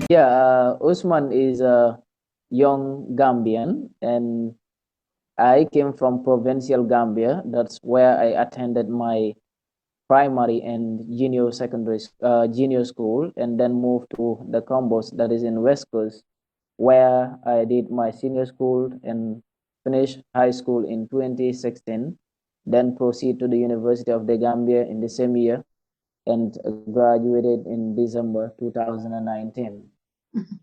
Yeah, Usman is a young Gambian, and I came from provincial Gambia. That's where I attended my primary and junior school, and then moved to the Combos that is in West Coast, where I did my senior school and finished high school in 2016. Then proceed to the University of the Gambia in the same year and graduated in December 2019.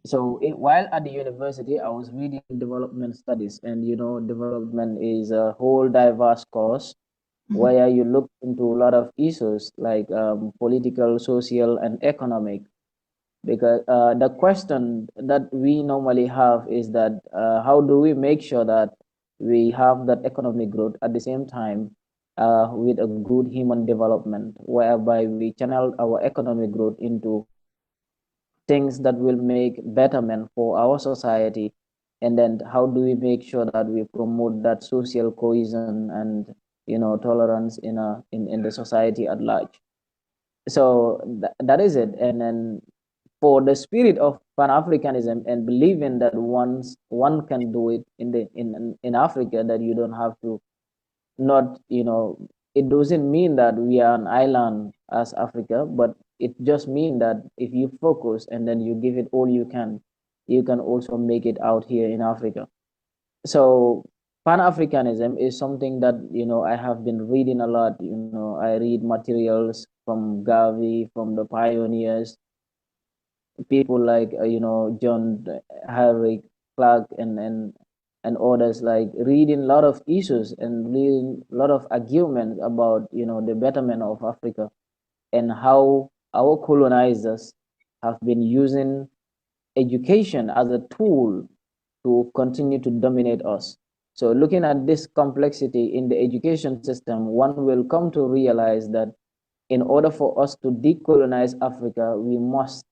So while at the university, I was reading development studies, and development is a whole diverse course Mhm. where you look into a lot of issues like political, social, and economic. Because the question that we normally have is that how do we make sure that we have that economic growth at the same time with a good human development, whereby we channel our economic growth into things that will make betterment for our society, and then how do we make sure that we promote that social cohesion and tolerance in the society at large. So that is it. And then for the spirit of pan-africanism and believing that once one can do it in Africa, that you don't have to, not it doesn't mean that we are an island as Africa, but it just means that if you focus and then you give it all you can also make it out here in Africa. So pan-africanism is something that I have been reading a lot. I read materials from Gavi, from the pioneers, people like John Harry Clark, and others, like reading a lot of issues and reading a lot of arguments about the betterment of Africa and how our colonizers have been using education as a tool to continue to dominate us. So looking at this complexity in the education system, one will come to realize that in order for us to decolonize Africa, we must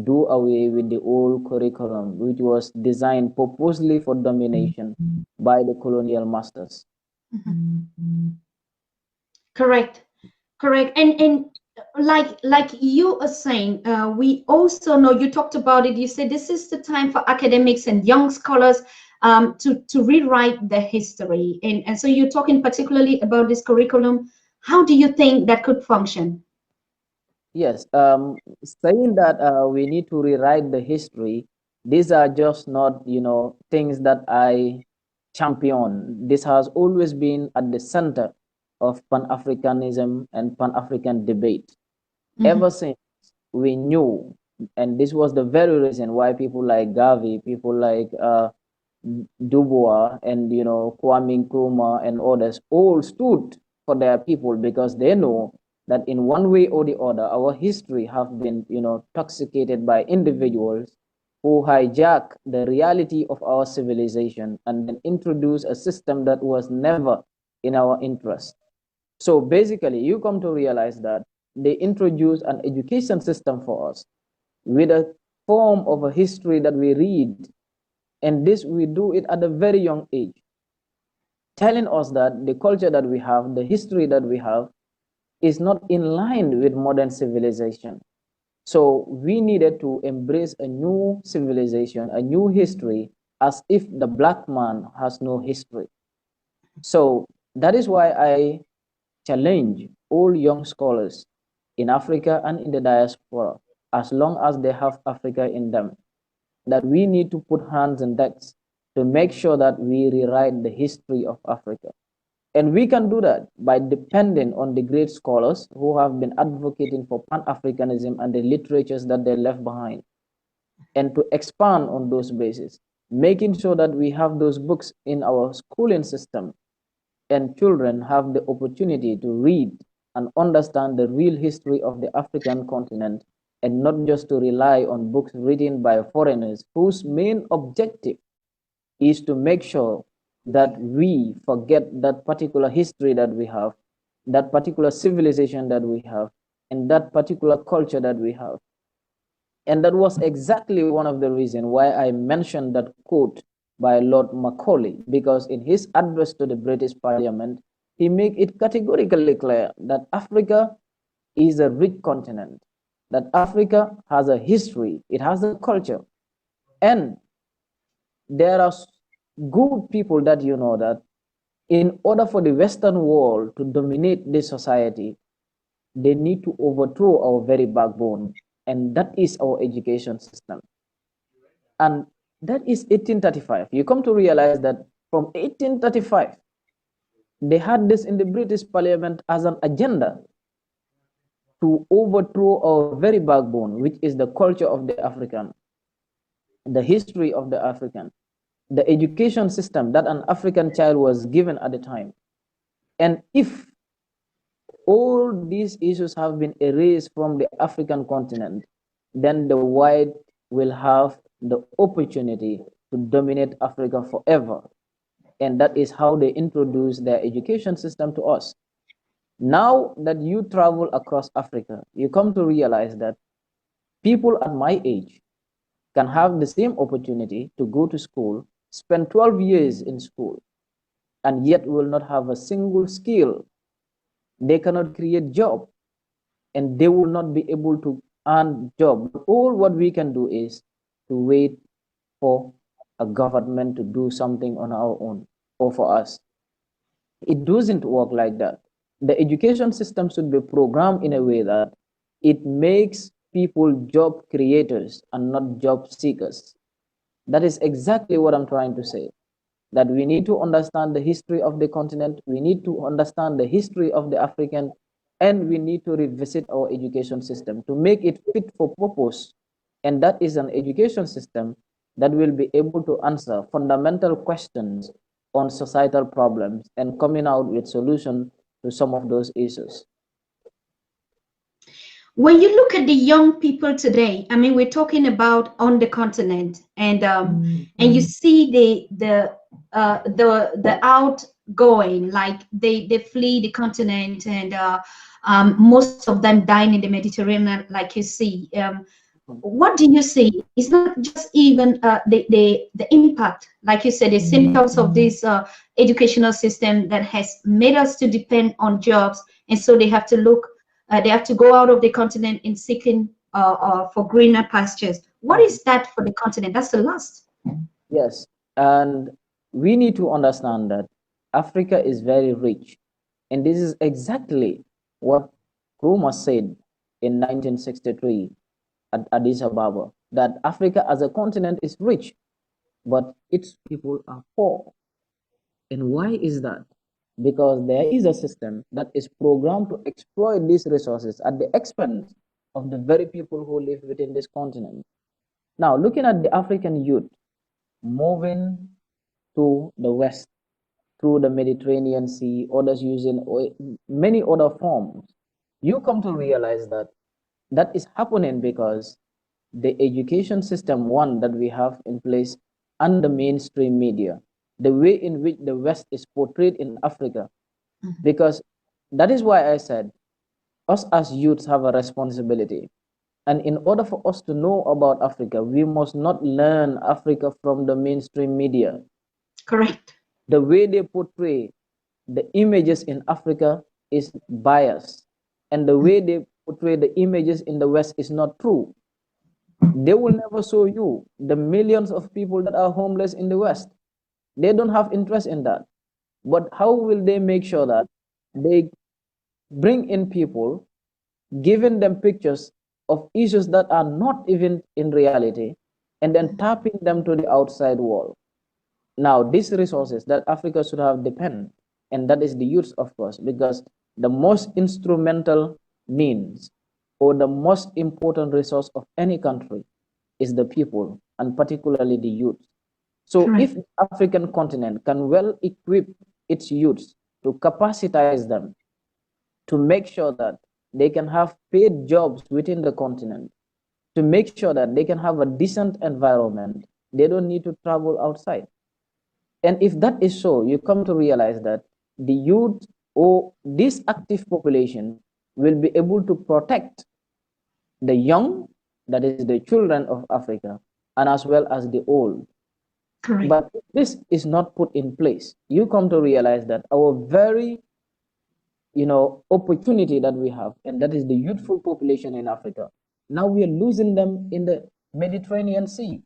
do away with the old curriculum, which was designed purposely for domination by the colonial masters. Mhm. Correct, correct. And like you are saying, we also know you talked about it. You said this is the time for academics and young scholars to rewrite the history. And so you're talking particularly about this curriculum. How do you think that could function? Yes, saying that we need to rewrite the history, these are just not, things that I champion. This has always been at the center of Pan-Africanism and Pan-African debate. Mhm. Ever since we knew, and this was the very reason why people like Gavi, people like Dubois, and Kwame Nkrumah and others all stood for their people, because they know that in one way or the other, our history have been toxicated by individuals who hijack the reality of our civilization and then introduce a system that was never in our interest. So basically, you come to realize that they introduce an education system for us with a form of a history that we read, and this we do it at a very young age, telling us that the culture that we have, the history that we have, is not in line with modern civilization. So we needed to embrace a new civilization, a new history, as if the black man has no history. So that is why I challenge all young scholars in Africa and in the diaspora, as long as they have Africa in them, that we need to put hands on decks to make sure that we rewrite the history of Africa. And we can do that by depending on the great scholars who have been advocating for Pan Africanism and the literatures that they left behind, and to expand on those bases, making sure that we have those books in our schooling system and children have the opportunity to read and understand the real history of the African continent, and not just to rely on books written by foreigners whose main objective is to make sure that we forget that particular history that we have, that particular civilization that we have, and that particular culture that we have. And that was exactly one of the reasons why I mentioned that quote by Lord Macaulay, because in his address to the British Parliament, he made it categorically clear that Africa is a rich continent. that Africa has a history, it has a culture, and there are good people that you know that in order for the Western world to dominate this society, they need to overthrow our very backbone, and that is our education system. And that is 1835. You come to realize that from 1835, they had this in the British Parliament as an agenda to overthrow our very backbone, which is the culture of the African, the history of the African, the education system that an African child was given at the time. And if all these issues have been erased from the African continent, then the white will have the opportunity to dominate Africa forever. And that is how they introduce their education system to us. Now that you travel across Africa, you come to realize that people at my age can have the same opportunity to go to school, spend 12 years in school, and yet will not have a single skill. They cannot create job, and they will not be able to earn job. All what we can do is to wait for a government to do something on our own or for us. It doesn't work like that. The education system should be programmed in a way that it makes people job creators and not job seekers. That is exactly what I'm trying to say. That we need to understand the history of the continent, we need to understand the history of the African, and we need to revisit our education system to make it fit for purpose. And that is an education system that will be able to answer fundamental questions on societal problems and coming out with solutions to some of those issues. When you look at the young people today, I mean, we're talking about on the continent, and you see the outgoing, like they flee the continent, and most of them dying in the Mediterranean, like you see. What do you see? It's not just even the impact, like you said, the symptoms of this educational system that has made us to depend on jobs, and so they have to look, they have to go out of the continent in seeking for greener pastures. What is that for the continent? That's the last. Yes, and we need to understand that Africa is very rich, and this is exactly what Nkrumah said in 1963 at Addis Ababa, that Africa as a continent is rich, but its people are poor. And why is that? Because there is a system that is programmed to exploit these resources at the expense of the very people who live within this continent. Now, looking at the African youth moving to the west through the Mediterranean Sea, others using many other forms, you come to realize that that is happening because the education system, one that we have in place, and the mainstream media, the way in which the West is portrayed in Africa, because that is why I said us as youths have a responsibility. And in order for us to know about Africa, we must not learn Africa from the mainstream media. Correct. The way they portray the images in Africa is biased, and the way they portray the images in the West is not true. They will never show you the millions of people that are homeless in the West. They don't have interest in that. But how will they make sure that they bring in people, giving them pictures of issues that are not even in reality, and then tapping them to the outside world? Now, these resources that Africa should have depend, and that is the youth, of course, because the most instrumental means or the most important resource of any country is the people, and particularly the youth. So Correct. if the African continent can well equip its youths to capacitize them to make sure that they can have paid jobs within the continent, to make sure that they can have a decent environment, they don't need to travel outside. And if that is so, you come to realize that the youth or this active population will be able to protect the young, that is the children of Africa, and as well as the old. Correct. But if this is not put in place, you come to realize that our very opportunity that we have, and that is the youthful population in Africa, Now we are losing them in the Mediterranean Sea.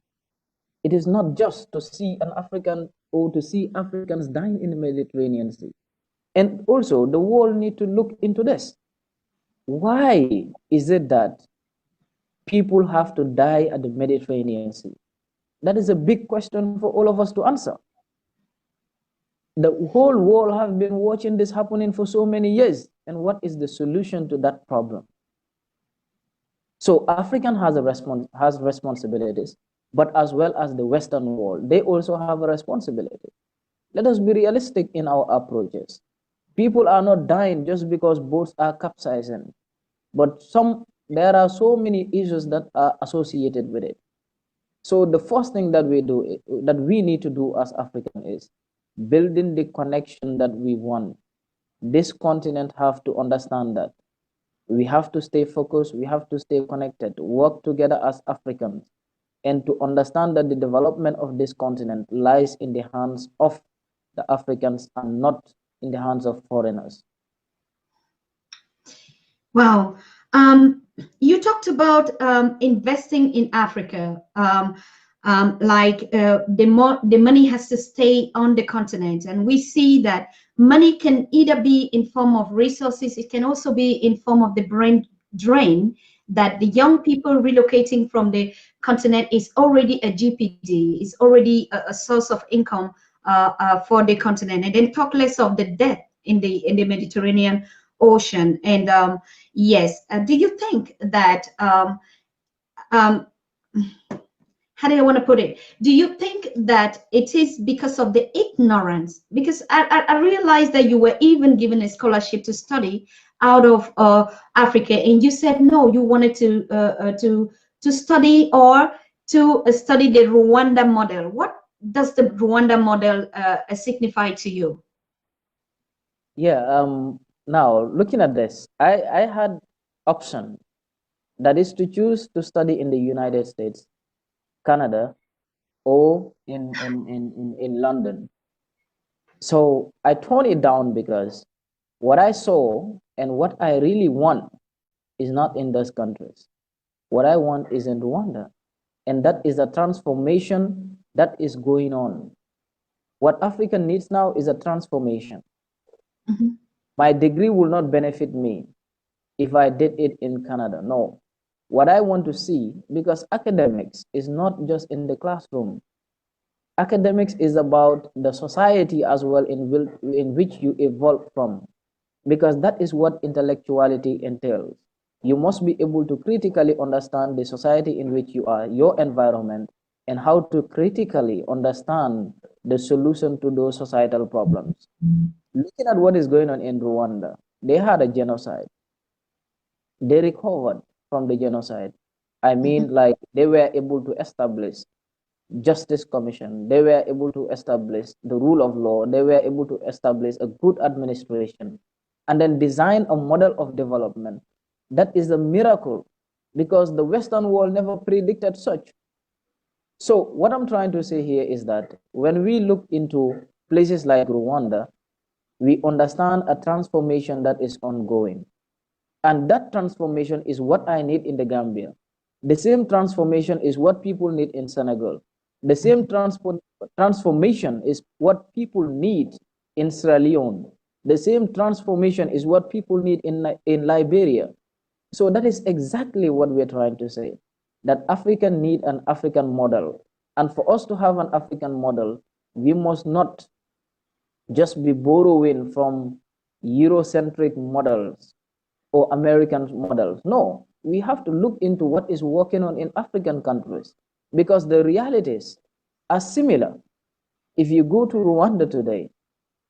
It is not just to see an African or to see Africans dying in the Mediterranean Sea. And also, the world need to look into this. Why is it that people have to die at the Mediterranean Sea? That is a big question for all of us to answer. The whole world have been watching this happening for so many years. And what is the solution to that problem? So African has responsibilities, but as well as the Western world, they also have a responsibility. Let us be realistic in our approaches. People are not dying just because boats are capsizing, but there are so many issues that are associated with it. So the first thing that we need to do as African is building the connection that we want. This continent have to understand that we have to stay focused, we have to stay connected, work together as Africans, and to understand that the development of this continent lies in the hands of the Africans and not in the hands of foreigners. Wow. You talked about investing in Africa. The money has to stay on the continent, and we see that money can either be in form of resources. It can also be in form of the brain drain that the young people relocating from the continent is already a GPD, is already a source of income for the continent, and then talk less of the death in the Mediterranean Ocean. And yes, do you think that um, how do I want to put it? Do you think that it is because of the ignorance? Because I realized that you were even given a scholarship to study out of Africa, and you said no, you wanted to study or to study the Rwanda model. What does the Rwanda model signify to you? Yeah, now looking at this, I had option that is to choose to study in the United States, Canada, or in London. So I toned it down because what I saw and what I really want is not in those countries. What I want is in Rwanda. And that is a transformation that is going on. What Africa needs now is a transformation. Mhm. My degree will not benefit me if I did it in Canada. No. What I want to see, because academics is not just in the classroom, academics is about the society as well in which you evolve from, because that is what intellectuality entails. You must be able to critically understand the society in which you are, your environment, and how to critically understand the solution to those societal problems. Looking at what is going on in Rwanda, they had a genocide. They recovered from the genocide. I mean, like they were able to establish justice commission. They were able to establish the rule of law. They were able to establish a good administration and then design a model of development. That is a miracle because the Western world never predicted such. So what I'm trying to say here is that when we look into places like Rwanda, we understand a transformation that is ongoing. And that transformation is what I need in the Gambia. The same transformation is what people need in Senegal. The same transformation is what people need in Sierra Leone. The same transformation is what people need in Liberia. So that is exactly what we're trying to say, that Africa need an African model. And for us to have an African model, we must not just be borrowing from Eurocentric models or American models. No, we have to look into what is working on in African countries because the realities are similar. If you go to Rwanda today,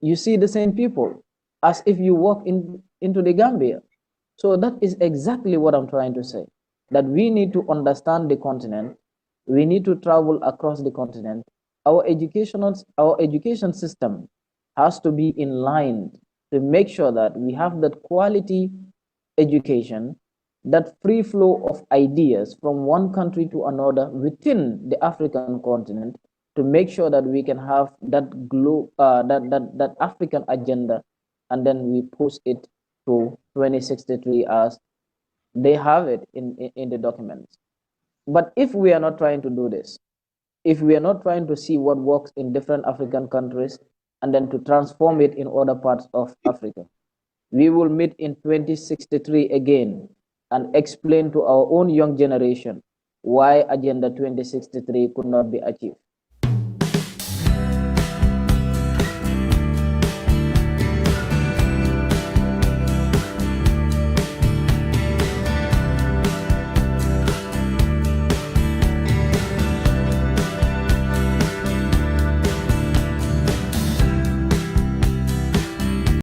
you see the same people as if you walk into the Gambia. So that is exactly what I'm trying to say, that we need to understand the continent. We need to travel across the continent. Our education system has to be in line to make sure that we have that quality education, that free flow of ideas from one country to another within the African continent to make sure that we can have that African agenda, and then we push it to 2063 as They have it in the documents. But if we are not trying to do this, if we are not trying to see what works in different African countries and then to transform it in other parts of Africa, we will meet in 2063 again and explain to our own young generation why Agenda 2063 could not be achieved.